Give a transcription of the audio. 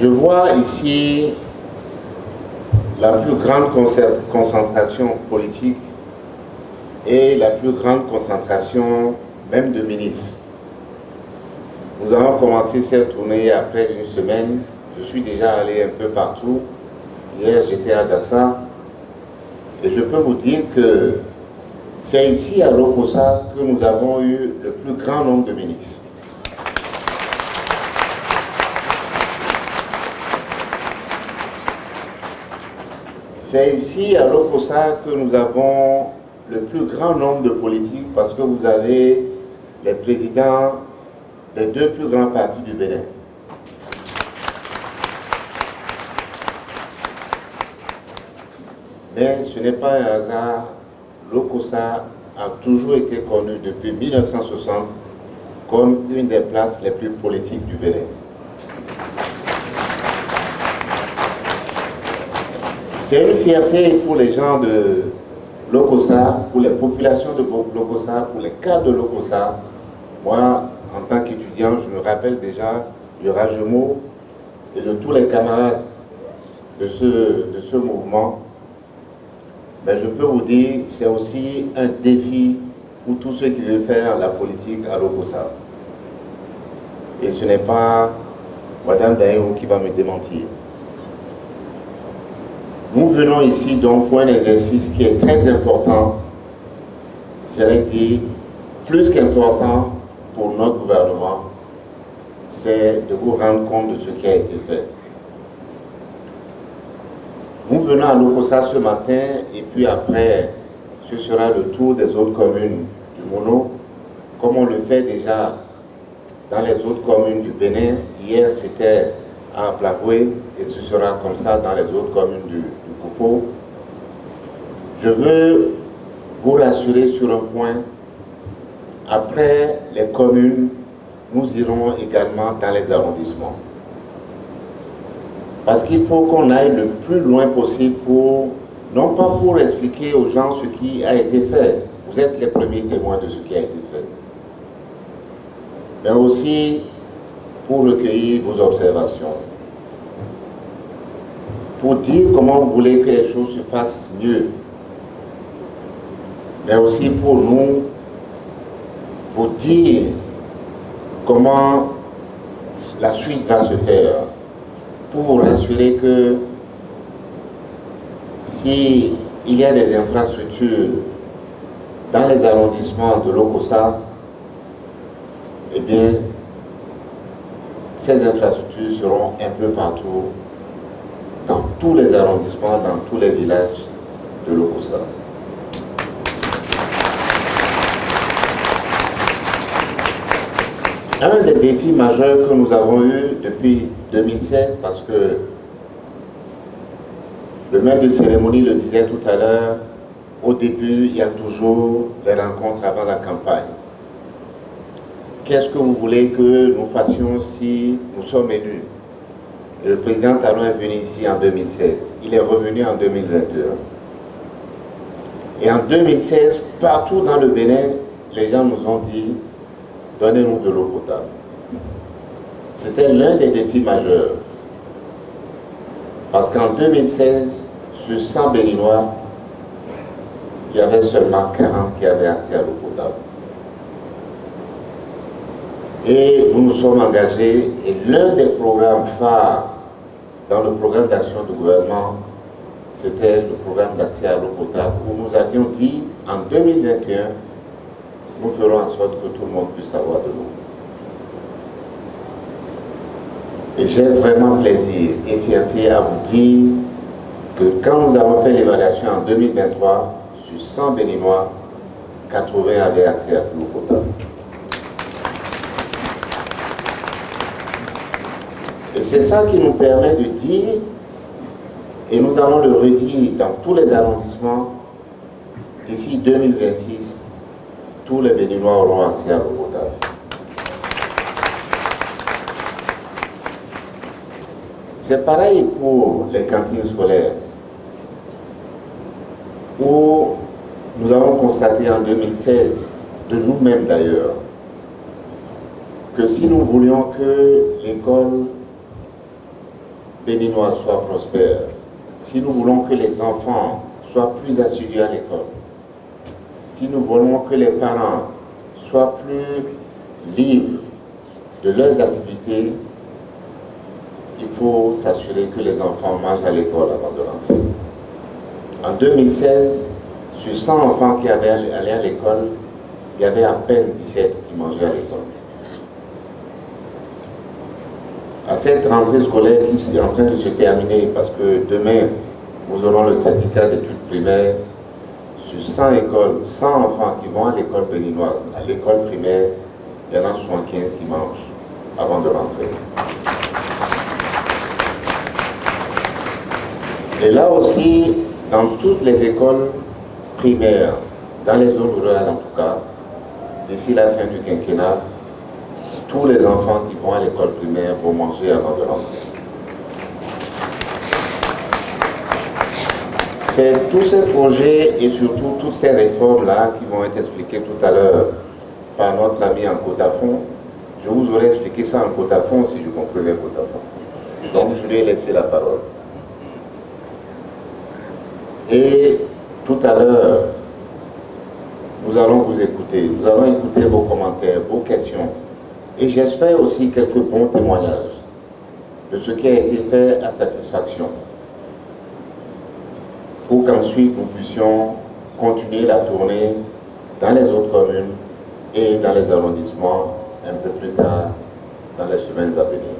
Je vois ici la plus grande concentration politique et la plus grande concentration même de ministres. Nous avons commencé cette tournée après une semaine. Je suis déjà allé un peu partout. Hier, j'étais à Dassa. Et je peux vous dire que c'est ici à Lokossa que nous avons eu le plus grand nombre de ministres. C'est ici à Lokossa que nous avons le plus grand nombre de politiques parce que vous avez les présidents des deux plus grands partis du Bénin. Mais ce n'est pas un hasard, Lokossa a toujours été connu depuis 1960 comme une des places les plus politiques du Bénin. C'est une fierté pour les gens de Lokossa, pour les populations de Lokossa, pour les cadres de Lokossa. Moi, en tant qu'étudiant, je me rappelle déjà du Rajemo et de tous les camarades de ce mouvement. Mais je peux vous dire, c'est aussi un défi pour tous ceux qui veulent faire la politique à Lokossa. Et ce n'est pas Madame Daïo qui va me démentir. Nous venons ici donc pour un exercice qui est très important, j'allais dire plus qu'important pour notre gouvernement, c'est de vous rendre compte de ce qui a été fait. Nous venons à Lokossa ce matin et puis après, ce sera le tour des autres communes du Mono, comme on le fait déjà dans les autres communes du Bénin. Hier, c'était à Plahoué et ce sera comme ça dans les autres communes du Koufo. Je veux vous rassurer sur un point. Après les communes, nous irons également dans les arrondissements. Parce qu'il faut qu'on aille le plus loin possible pour, non pas pour expliquer aux gens ce qui a été fait. Vous êtes les premiers témoins de ce qui a été fait. Mais aussi pour recueillir vos observations. Pour dire comment vous voulez que les choses se fassent mieux. Mais aussi pour nous, vous dire comment la suite va se faire. Pour vous rassurer que s'il y a des infrastructures dans les arrondissements de Lokossa, eh bien, ces infrastructures seront un peu partout, dans tous les arrondissements, dans tous les villages de Lokossa. Un des défis majeurs que nous avons eu depuis 2016, parce que le maître de cérémonie le disait tout à l'heure, au début, il y a toujours des rencontres avant la campagne. Qu'est-ce que vous voulez que nous fassions si nous sommes élus? Le président Talon est venu ici en 2016. Il est revenu en 2021. Et en 2016, partout dans le Bénin, les gens nous ont dit « Donnez-nous de l'eau potable ». C'était l'un des défis majeurs. Parce qu'en 2016, sur 100 Béninois, il y avait seulement 40 qui avaient accès à l'eau potable. Et nous nous sommes engagés, et l'un des programmes phares dans le programme d'action du gouvernement, c'était le programme d'accès à l'eau potable, où nous avions dit, en 2021, nous ferons en sorte que tout le monde puisse avoir de l'eau. Et j'ai vraiment plaisir et fierté à vous dire que quand nous avons fait l'évaluation en 2023, sur 100 Béninois, 80 avaient accès à l'eau potable. Et c'est ça qui nous permet de dire, et nous allons le redire dans tous les arrondissements, d'ici 2026, tous les Béninois auront accès à l'eau potable. C'est pareil pour les cantines scolaires, où nous avons constaté en 2016, de nous-mêmes d'ailleurs, que si nous voulions que l'école béninoise soit prospère, si nous voulons que les enfants soient plus assidus à l'école, si nous voulons que les parents soient plus libres de leurs activités, il faut s'assurer que les enfants mangent à l'école avant de rentrer. En 2016, sur 100 enfants qui allaient à l'école, il y avait à peine 17 qui mangeaient à l'école. À cette rentrée scolaire qui est en train de se terminer, parce que demain, nous aurons le syndicat d'études primaires, sur 100 écoles, 100 enfants qui vont à l'école béninoise, à l'école primaire, il y en a 75 qui mangent avant de rentrer. Et là aussi, dans toutes les écoles primaires, dans les zones rurales en tout cas, d'ici la fin du quinquennat, tous les enfants qui vont à l'école primaire vont manger avant de rentrer. C'est tous ces projets et surtout toutes ces réformes-là qui vont être expliquées tout à l'heure par notre ami en Cotafon. Je vous aurais expliqué ça en Cotafon si je comprenais Cotafon. Donc je lui ai laissé la parole. Et tout à l'heure, nous allons vous écouter. Nous allons écouter vos commentaires, vos questions. Et j'espère aussi quelques bons témoignages de ce qui a été fait à satisfaction, pour qu'ensuite nous puissions continuer la tournée dans les autres communes et dans les arrondissements un peu plus tard dans les semaines à venir.